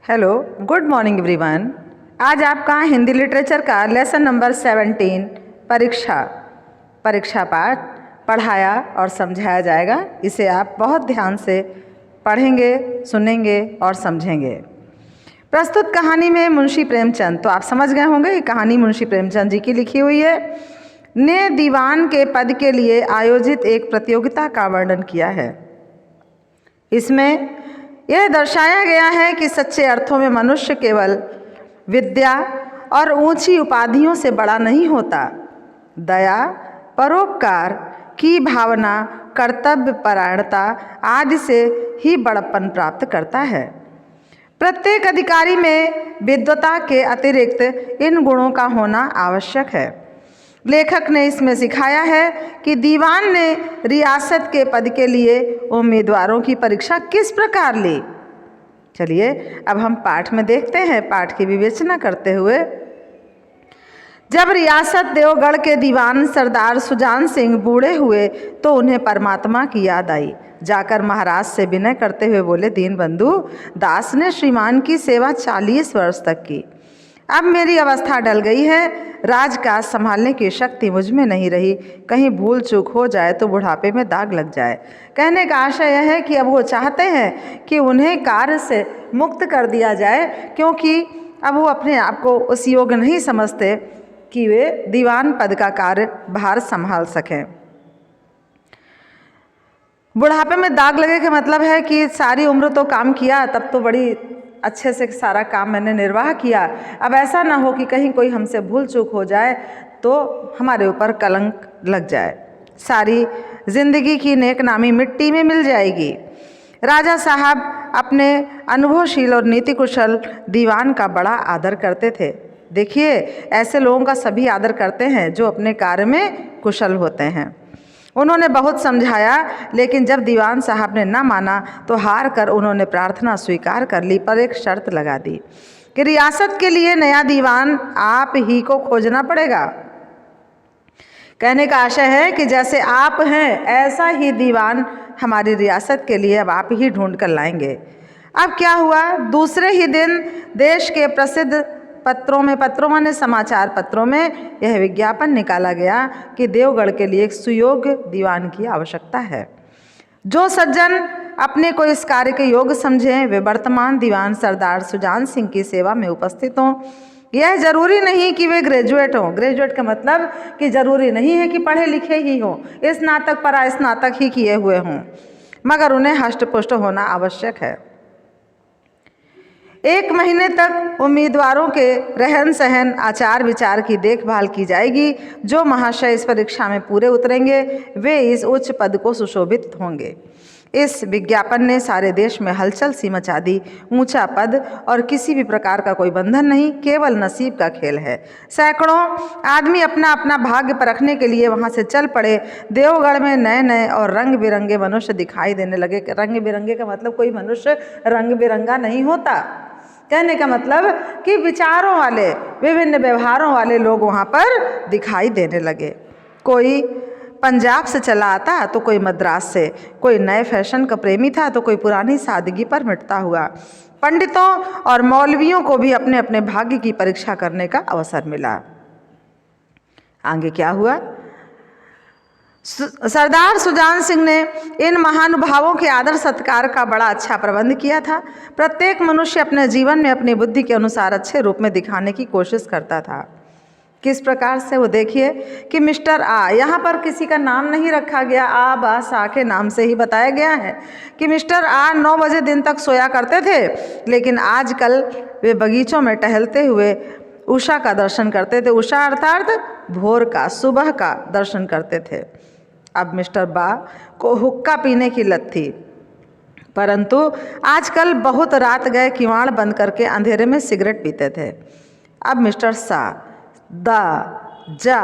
Hello, good morning everyone. आज आपका Hindi literature का लेसन नंबर 17 परीक्षा पाठ पढ़ाया और समझाया जाएगा। इसे आप बहुत ध्यान से पढ़ेंगे, सुनेंगे और समझेंगे। प्रस्तुत कहानी में मुंशी प्रेमचंद, तो आप समझ गए होंगे ये कहानी मुंशी प्रेमचंद जी की लिखी हुई है, ने दीवान के पद के लिए आयोजित एक प्रतियोगिता का वर्णन किया है। इसमें यह दर्शाया गया है कि सच्चे अर्थों में मनुष्य केवल विद्या और ऊंची उपाधियों से बड़ा नहीं होता। दया, परोपकार की भावना, कर्तव्य परायणता आदि से ही बड़प्पन प्राप्त करता है। प्रत्येक अधिकारी में विद्वता के अतिरिक्त इन गुणों का होना आवश्यक है। लेखक ने इसमें सिखाया है कि दीवान ने रियासत के पद के लिए उम्मीदवारों की परीक्षा किस प्रकार ली। चलिए अब हम पाठ में देखते हैं। पाठ की विवेचना करते हुए, जब रियासत देवगढ़ के दीवान सरदार सुजान सिंह बूढ़े हुए तो उन्हें परमात्मा की याद आई। जाकर महाराज से विनय करते हुए बोले, दीनबंधु, दास ने श्रीमान की सेवा 40 वर्ष तक की। अब मेरी अवस्था डल गई है, राजकाज संभालने की शक्ति मुझ में नहीं रही। कहीं भूल चूक हो जाए तो बुढ़ापे में दाग लग जाए। कहने का आशय यह है कि अब वो चाहते हैं कि उन्हें कार्य से मुक्त कर दिया जाए, क्योंकि अब वो अपने आप को उस योग्य नहीं समझते कि वे दीवान पद का कार्य भार संभाल सकें। बुढ़ापे में दाग लगे का मतलब है कि सारी उम्र तो काम किया, तब तो बड़ी अच्छे से सारा काम मैंने निर्वाह किया। अब ऐसा ना हो कि कहीं कोई हमसे भूल चूक हो जाए तो हमारे ऊपर कलंक लग जाए, सारी जिंदगी की नेक नामी मिट्टी में मिल जाएगी। राजा साहब अपने अनुभवशील और नीति कुशल दीवान का बड़ा आदर करते थे। देखिए, ऐसे लोगों का सभी आदर करते हैं जो अपने कार्य में कुशल होते हैं। उन्होंने बहुत समझाया, लेकिन जब दीवान साहब ने न माना तो हार कर उन्होंने प्रार्थना स्वीकार कर ली, पर एक शर्त लगा दी कि रियासत के लिए नया दीवान आप ही को खोजना पड़ेगा। कहने का आशय है कि जैसे आप हैं ऐसा ही दीवान हमारी रियासत के लिए अब आप ही ढूंढ कर लाएंगे। अब क्या हुआ, दूसरे ही दिन देश के प्रसिद्ध पत्रों माने समाचार पत्रों में यह विज्ञापन निकाला गया कि देवगढ़ के लिए एक सुयोग्य दीवान की आवश्यकता है। जो सज्जन अपने को इस कार्य के योग्य समझें वे वर्तमान दीवान सरदार सुजान सिंह की सेवा में उपस्थित हों। यह जरूरी नहीं कि वे ग्रेजुएट हों। ग्रेजुएट का मतलब कि जरूरी नहीं है कि पढ़े लिखे ही हों, स्नातक परास्नातक ही किए हुए हों, मगर उन्हें हष्टपुष्ट होना आवश्यक है। 1 महीने तक उम्मीदवारों के रहन सहन, आचार विचार की देखभाल की जाएगी। जो महाशय इस परीक्षा में पूरे उतरेंगे वे इस उच्च पद को सुशोभित होंगे। इस विज्ञापन ने सारे देश में हलचल सी मचा दी। ऊंचा पद और किसी भी प्रकार का कोई बंधन नहीं, केवल नसीब का खेल है। सैकड़ों आदमी अपना अपना भाग्य परखने के लिए वहां से चल पड़े। देवगढ़ में नए नए और रंग बिरंगे मनुष्य दिखाई देने लगे। रंग बिरंगे का मतलब कोई मनुष्य रंग बिरंगा नहीं होता। कहने का मतलब कि विचारों वाले, विभिन्न व्यवहारों वाले लोग वहाँ पर दिखाई देने लगे। कोई पंजाब से चला आता तो कोई मद्रास से, कोई नए फैशन का प्रेमी था तो कोई पुरानी सादगी पर मिटता हुआ। पंडितों और मौलवियों को भी अपने अपने भाग्य की परीक्षा करने का अवसर मिला। आगे क्या हुआ, सरदार सुजान सिंह ने इन महानुभावों के आदर सत्कार का बड़ा अच्छा प्रबंध किया था। प्रत्येक मनुष्य अपने जीवन में अपनी बुद्धि के अनुसार अच्छे रूप में दिखाने की कोशिश करता था। किस प्रकार से, वो देखिए कि मिस्टर आ, यहाँ पर किसी का नाम नहीं रखा गया, आ बा सा के नाम से ही बताया गया है कि मिस्टर आ 9 बजे दिन तक सोया करते थे, लेकिन आजकल वे बगीचों में टहलते हुए उषा का दर्शन करते थे। उषा अर्थात भोर का, सुबह का दर्शन करते थे। अब मिस्टर बा को हुक्का पीने की लत थी, परंतु आजकल बहुत रात गए किवाड़ बंद करके अंधेरे में सिगरेट पीते थे। अब मिस्टर सा, दा, जा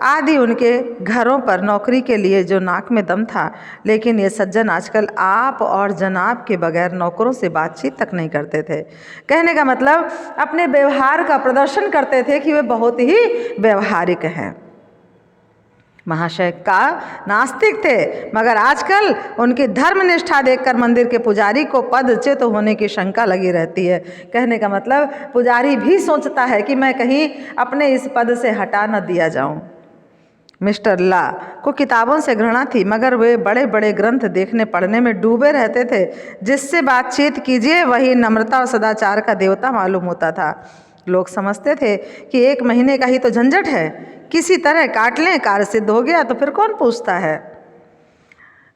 आदि उनके घरों पर नौकरी के लिए जो नाक में दम था, लेकिन ये सज्जन आजकल आप और जनाब के बगैर नौकरों से बातचीत तक नहीं करते थे। कहने का मतलब अपने व्यवहार का प्रदर्शन करते थे कि वे बहुत ही व्यवहारिक हैं। महाशय का नास्तिक थे, मगर आजकल उनकी धर्मनिष्ठा देखकर मंदिर के पुजारी को पदच्युत होने की शंका लगी रहती है। कहने का मतलब पुजारी भी सोचता है कि मैं कहीं अपने इस पद से हटा न दिया जाऊं। मिस्टर ला को किताबों से घृणा थी, मगर वे बड़े बड़े ग्रंथ देखने पढ़ने में डूबे रहते थे। जिससे बातचीत कीजिए वही नम्रता और सदाचार का देवता मालूम होता था। लोग समझते थे कि 1 महीने का ही तो झंझट है, किसी तरह काट लें, कार्य सिद्ध हो गया तो फिर कौन पूछता है।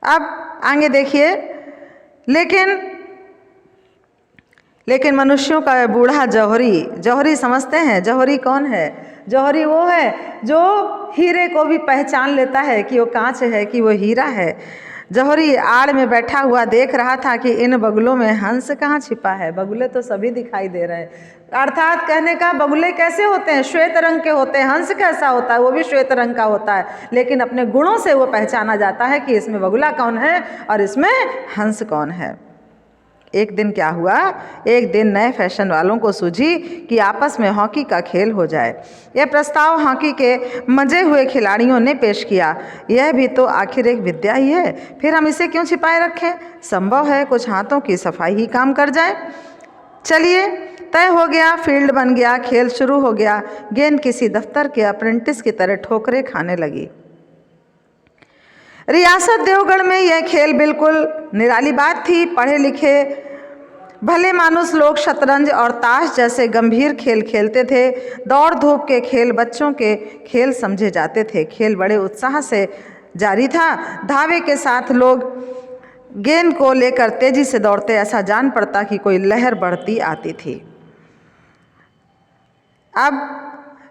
अब आगे देखिए, लेकिन मनुष्यों का बूढ़ा जौहरी समझते हैं। जौहरी कौन है? जौहरी वो है जो हीरे को भी पहचान लेता है कि वो कांच है कि वो हीरा है। जौहरी आड़ में बैठा हुआ देख रहा था कि इन बगुलों में हंस कहाँ छिपा है। बगुले तो सभी दिखाई दे रहे हैं, अर्थात कहने का बगुले कैसे होते हैं? श्वेत रंग के होते हैं। हंस कैसा होता है? वो भी श्वेत रंग का होता है, लेकिन अपने गुणों से वो पहचाना जाता है कि इसमें बगुला कौन है और इसमें हंस कौन है। एक दिन क्या हुआ, एक दिन नए फैशन वालों को सूझी कि आपस में हॉकी का खेल हो जाए। यह प्रस्ताव हॉकी के मजे हुए खिलाड़ियों ने पेश किया। यह भी तो आखिर एक विद्या ही है, फिर हम इसे क्यों छिपाए रखें? संभव है कुछ हाथों की सफाई ही काम कर जाए। चलिए, तय हो गया, फील्ड बन गया, खेल शुरू हो गया। गेंद किसी दफ्तर के अप्रेंटिस की तरह ठोकरे खाने लगी। रियासत देवगढ़ में यह खेल बिल्कुल निराली बात थी। पढ़े लिखे भले मानुस लोग शतरंज और ताश जैसे गंभीर खेल खेलते थे। दौड़ धूप के खेल बच्चों के खेल समझे जाते थे। खेल बड़े उत्साह से जारी था। धावे के साथ लोग गेंद को लेकर तेजी से दौड़ते, ऐसा जान पड़ता कि कोई लहर बढ़ती आती थी। अब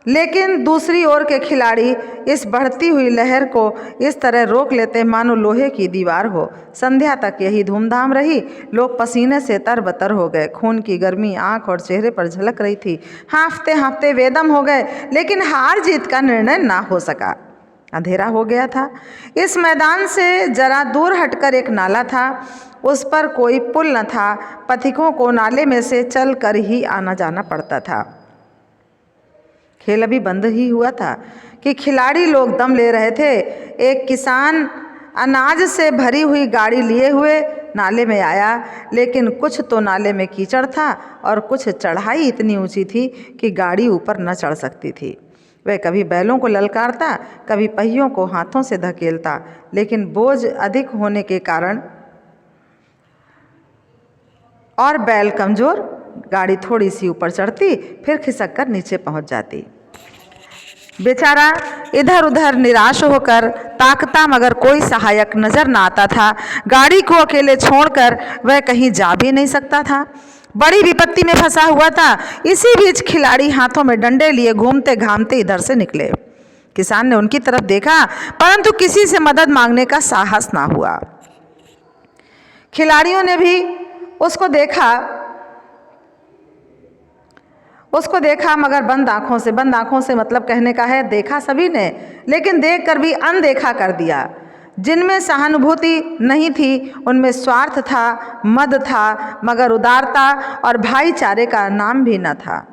लेकिन दूसरी ओर के खिलाड़ी इस बढ़ती हुई लहर को इस तरह रोक लेते मानो लोहे की दीवार हो। संध्या तक यही धूमधाम रही। लोग पसीने से तरबतर हो गए। खून की गर्मी आंख और चेहरे पर झलक रही थी। हाँफते हाँफते वेदम हो गए, लेकिन हार जीत का निर्णय ना हो सका। अंधेरा हो गया था। इस मैदान से जरा दूर हटकर एक नाला था, उस पर कोई पुल न था। पथिकों को नाले में से चल कर ही आना जाना पड़ता था। खेल अभी बंद ही हुआ था कि खिलाड़ी लोग दम ले रहे थे। एक किसान अनाज से भरी हुई गाड़ी लिए हुए नाले में आया, लेकिन कुछ तो नाले में कीचड़ था और कुछ चढ़ाई इतनी ऊंची थी कि गाड़ी ऊपर न चढ़ सकती थी। वह कभी बैलों को ललकारता, कभी पहियों को हाथों से धकेलता, लेकिन बोझ अधिक होने के कारण और बैल कमजोर, गाड़ी थोड़ी सी ऊपर चढ़ती फिर खिसक कर नीचे पहुंच जाती। बेचारा इधर उधर निराश होकर ताकता, मगर कोई सहायक नजर न आता था। गाड़ी को अकेले छोड़कर वह कहीं जा भी नहीं सकता था। बड़ी विपत्ति में फंसा हुआ था। इसी बीच खिलाड़ी हाथों में डंडे लिए घूमते घामते इधर से निकले। किसान ने उनकी तरफ देखा, परंतु किसी से मदद मांगने का साहस ना हुआ। खिलाड़ियों ने भी उसको देखा मगर बंद आंखों से मतलब कहने का है देखा सभी ने, लेकिन देखकर भी अनदेखा कर दिया। जिनमें सहानुभूति नहीं थी उनमें स्वार्थ था, मद था, मगर उदारता और भाईचारे का नाम भी न था।